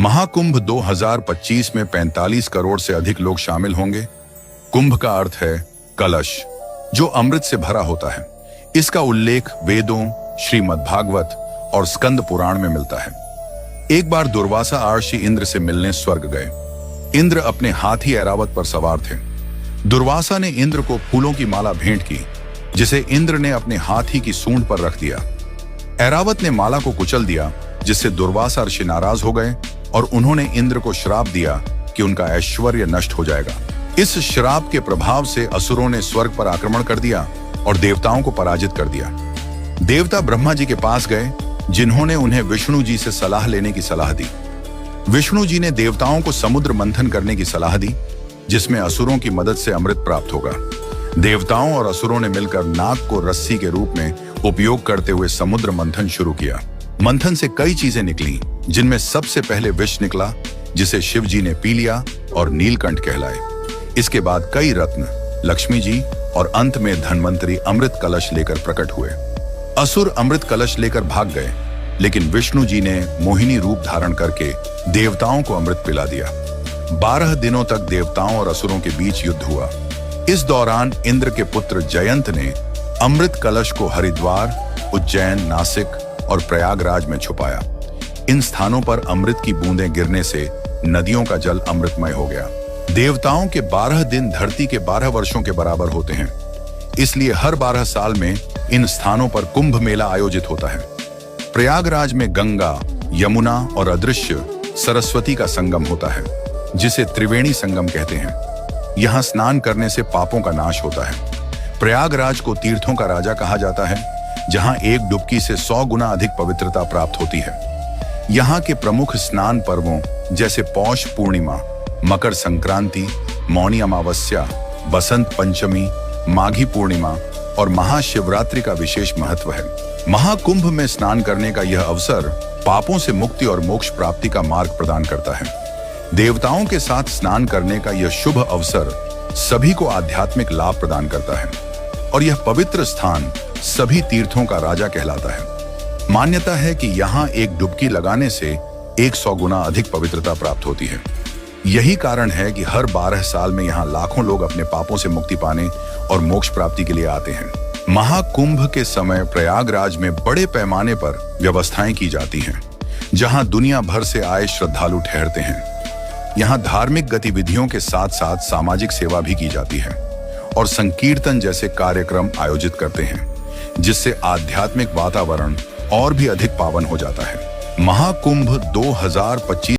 महाकुंभ 2025 में 45 करोड़ से अधिक लोग शामिल होंगे। कुंभ का अर्थ है कलश, जो अमृत से भरा होता है। इसका उल्लेख वेदों, श्रीमद्भागवत और स्कंद पुराण में मिलता है। एक बार दुर्वासा महर्षि इंद्र से मिलने स्वर्ग गए। इंद्र अपने हाथी ऐरावत पर सवार थे। दुर्वासा ने इंद्र को फूलों की माला भेंट की, जिसे इंद्र ने अपने हाथी की सूंड पर रख दिया। ऐरावत ने माला को कुचल दिया, जिससे दुर्वासा ऋषि नाराज हो गए और उन्होंने इंद्र को श्राप दिया कि उनका ऐश्वर्य नष्ट हो जाएगा। इस श्राप के प्रभाव से असुरों ने स्वर्ग पर आक्रमण कर दिया और देवताओं को पराजित कर दिया। देवता ब्रह्मा जी के पास गए, जिन्होंने उन्हें विष्णु जी से सलाह लेने की सलाह दी। विष्णु जी ने देवताओं को समुद्र मंथन करने की सलाह दी, जिसमें असुरों की मदद से अमृत प्राप्त होगा। देवताओं और असुरों ने मिलकर नाग को रस्सी के रूप में उपयोग करते हुए समुद्र मंथन शुरू किया। मंथन से कई चीजें निकली, जिनमें सबसे पहले विष निकला, जिसे शिव जी ने पी लिया और नीलकंठ कहलाए। इसके बाद कई रत्न, लक्ष्मी जी और अंत में धन्वंतरी अमृत कलश लेकर प्रकट हुए। असुर अमृत कलश लेकर भाग गए, लेकिन विष्णु जी ने मोहिनी रूप धारण करके देवताओं को अमृत पिला दिया। 12 दिनों तक देवताओं और असुरों के बीच युद्ध हुआ। इस दौरान इंद्र के पुत्र जयंत ने अमृत कलश को हरिद्वार, उज्जैन, नासिक और प्रयागराज में छुपाया। इन स्थानों पर अमृत की बूंदें गिरने से नदियों का जल अमृतमय हो गया। देवताओं के 12 दिन धरती के 12 वर्षों के बराबर होते हैं, इसलिए हर 12 साल में इन स्थानों पर कुंभ मेला आयोजित होता है। प्रयागराज में गंगा, यमुना और अदृश्य सरस्वती का संगम होता है, जिसे त्रिवेणी संगम कहते हैं। यहाँ स्नान करने से पापों का नाश होता है। प्रयागराज को तीर्थों का राजा कहा जाता है, जहाँ एक डुबकी से 100 गुना अधिक पवित्रता प्राप्त होती है। यहाँ के प्रमुख स्नान पर्वों जैसे पौष पूर्णिमा, मकर संक्रांति, मौनी अमावस्या, बसंत पंचमी, माघी पूर्णिमा और महाशिवरात्रि का विशेष महत्व है। महाकुंभ में स्नान करने का यह अवसर पापों से मुक्ति और मोक्ष प्राप्ति का मार्ग प्रदान करता है। देवताओं के साथ स्नान करने का यह शुभ अवसर सभी को आध्यात्मिक लाभ प्रदान करता है और यह पवित्र स्थान सभी तीर्थों का राजा कहलाता है। मान्यता है कि यहाँ एक डुबकी लगाने से 100 गुना अधिक पवित्रता प्राप्त होती है। यही कारण है कि हर 12 साल में यहाँ लाखों लोग अपने पापों से मुक्ति पाने और मोक्ष प्राप्ति के लिए आते हैं। महाकुंभ के समय प्रयागराज में बड़े पैमाने पर व्यवस्थाएं की जाती हैं, जहाँ दुनिया भर से आए श्रद्धालु ठहरते हैं। यहाँ धार्मिक गतिविधियों के साथ साथ सामाजिक सेवा भी की जाती है और संकीर्तन जैसे कार्यक्रम आयोजित करते हैं, जिससे आध्यात्मिक वातावरण और भी अधिक पावन हो जाता है। महाकुंभ 2025